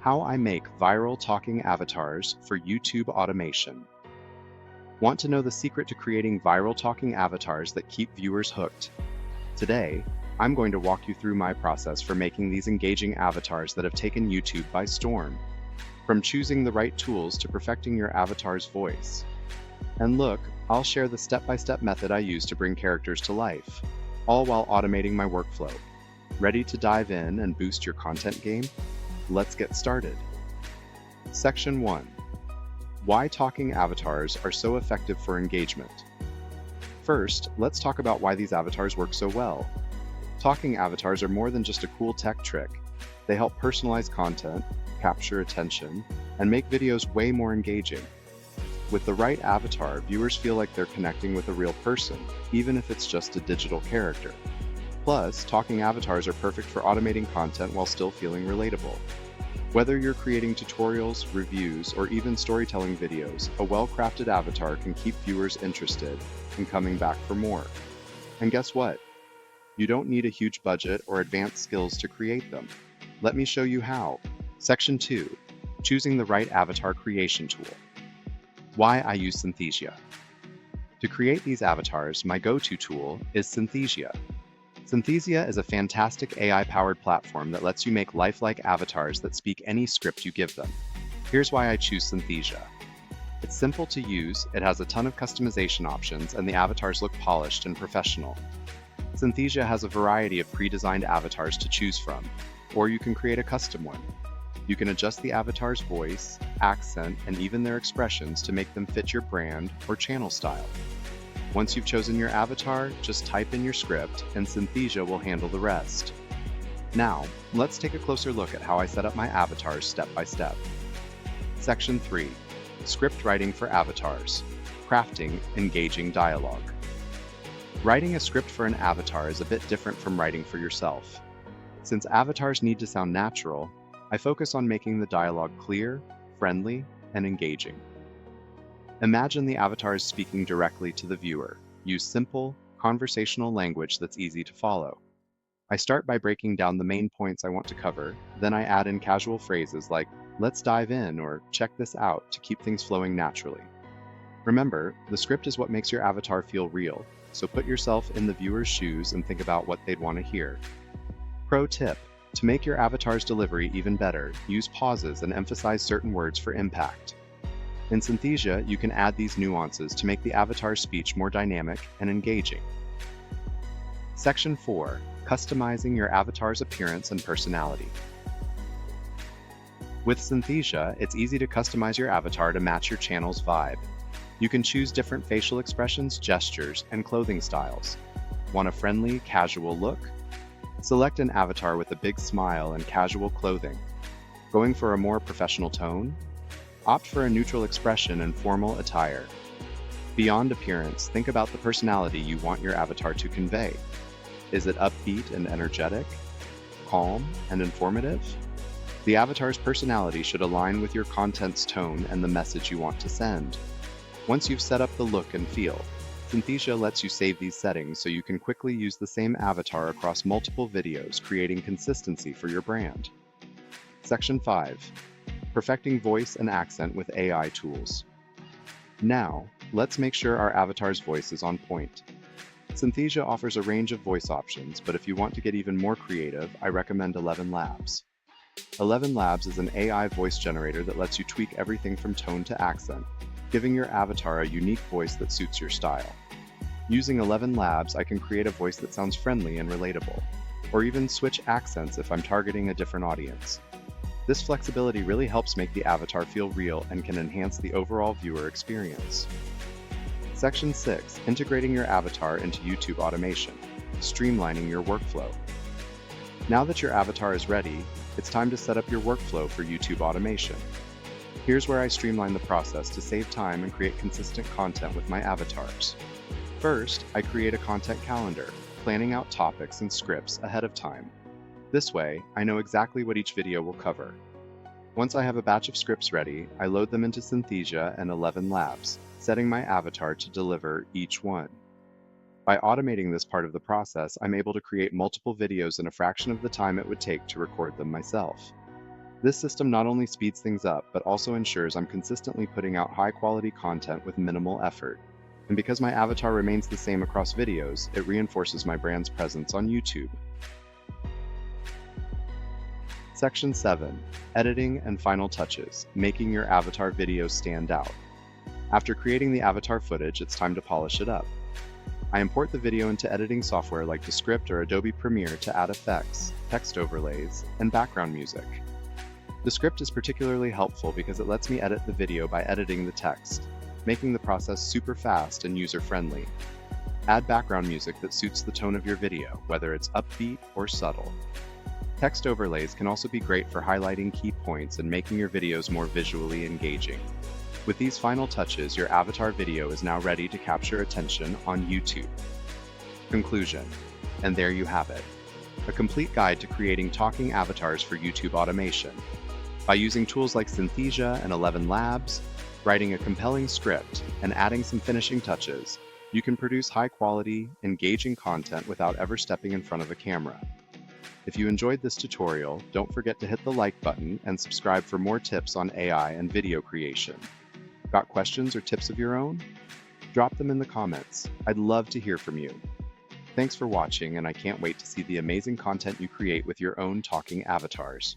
How I make viral talking avatars for YouTube automation. Want to know the secret to creating viral talking avatars that keep viewers hooked? Today, I'm going to walk you through my process for making these engaging avatars that have taken YouTube by storm. From choosing the right tools to perfecting your avatar's voice. And look, I'll share the step-by-step method I use to bring characters to life, all while automating my workflow. Ready to dive in and boost your content game? Let's get started. Section 1. Why talking avatars are so effective for engagement. First, let's talk about why these avatars work so well. Talking avatars are more than just a cool tech trick. They help personalize content, capture attention, and make videos way more engaging. With the right avatar, viewers feel like they're connecting with a real person, even if it's just a digital character. Plus, talking avatars are perfect for automating content while still feeling relatable. Whether you're creating tutorials, reviews, or even storytelling videos, a well-crafted avatar can keep viewers interested and coming back for more. And guess what? You don't need a huge budget or advanced skills to create them. Let me show you how. Section 2. Choosing the right avatar creation tool. Why I use Synthesia. To create these avatars, my go-to tool is Synthesia. Synthesia is a fantastic AI-powered platform that lets you make lifelike avatars that speak any script you give them. Here's why I choose Synthesia. It's simple to use, it has a ton of customization options, and the avatars look polished and professional. Synthesia has a variety of pre-designed avatars to choose from, or you can create a custom one. You can adjust the avatar's voice, accent, and even their expressions to make them fit your brand or channel style. Once you've chosen your avatar, just type in your script and Synthesia will handle the rest. Now, let's take a closer look at how I set up my avatars step by step. Section 3. Script writing for avatars. Crafting engaging dialogue. Writing a script for an avatar is a bit different from writing for yourself. Since avatars need to sound natural, I focus on making the dialogue clear, friendly, and engaging. Imagine the avatar is speaking directly to the viewer. Use simple, conversational language that's easy to follow. I start by breaking down the main points I want to cover, then I add in casual phrases like, "Let's dive in," or "Check this out," to keep things flowing naturally. Remember, the script is what makes your avatar feel real, so put yourself in the viewer's shoes and think about what they'd want to hear. Pro tip: to make your avatar's delivery even better, use pauses and emphasize certain words for impact. In Synthesia, you can add these nuances to make the avatar's speech more dynamic and engaging. Section 4. Customizing your avatar's appearance and personality. With Synthesia, it's easy to customize your avatar to match your channel's vibe. You can choose different facial expressions, gestures, and clothing styles. Want a friendly, casual look? Select an avatar with a big smile and casual clothing. Going for a more professional tone? Opt for a neutral expression and formal attire. Beyond appearance, think about the personality you want your avatar to convey. Is it upbeat and energetic? Calm and informative? The avatar's personality should align with your content's tone and the message you want to send. Once you've set up the look and feel, Synthesia lets you save these settings so you can quickly use the same avatar across multiple videos, creating consistency for your brand. Section 5. Perfecting voice and accent with AI tools. Now, let's make sure our avatar's voice is on point. Synthesia offers a range of voice options, but if you want to get even more creative, I recommend 11 Labs. 11 Labs is an AI voice generator that lets you tweak everything from tone to accent, giving your avatar a unique voice that suits your style. Using 11 Labs, I can create a voice that sounds friendly and relatable, or even switch accents if I'm targeting a different audience. This flexibility really helps make the avatar feel real and can enhance the overall viewer experience. Section 6. Integrating your avatar into YouTube automation. Streamlining your workflow. Now that your avatar is ready, it's time to set up your workflow for YouTube automation. Here's where I streamline the process to save time and create consistent content with my avatars. First, I create a content calendar, planning out topics and scripts ahead of time. This way, I know exactly what each video will cover. Once I have a batch of scripts ready, I load them into Synthesia and 11 Labs, setting my avatar to deliver each one. By automating this part of the process, I'm able to create multiple videos in a fraction of the time it would take to record them myself. This system not only speeds things up, but also ensures I'm consistently putting out high-quality content with minimal effort. And because my avatar remains the same across videos, it reinforces my brand's presence on YouTube. Section 7. Editing and final touches, making your avatar videos stand out. After creating the avatar footage, it's time to polish it up. I import the video into editing software like Descript or Adobe Premiere to add effects, text overlays, and background music. Descript is particularly helpful because it lets me edit the video by editing the text, making the process super fast and user-friendly. Add background music that suits the tone of your video, whether it's upbeat or subtle. Text overlays can also be great for highlighting key points and making your videos more visually engaging. With these final touches, your avatar video is now ready to capture attention on YouTube. Conclusion. And there you have it. A complete guide to creating talking avatars for YouTube automation. By using tools like Synthesia and 11 Labs, writing a compelling script, and adding some finishing touches, you can produce high-quality, engaging content without ever stepping in front of a camera. If you enjoyed this tutorial, don't forget to hit the like button and subscribe for more tips on AI and video creation. Got questions or tips of your own? Drop them in the comments. I'd love to hear from you. Thanks for watching, and I can't wait to see the amazing content you create with your own talking avatars.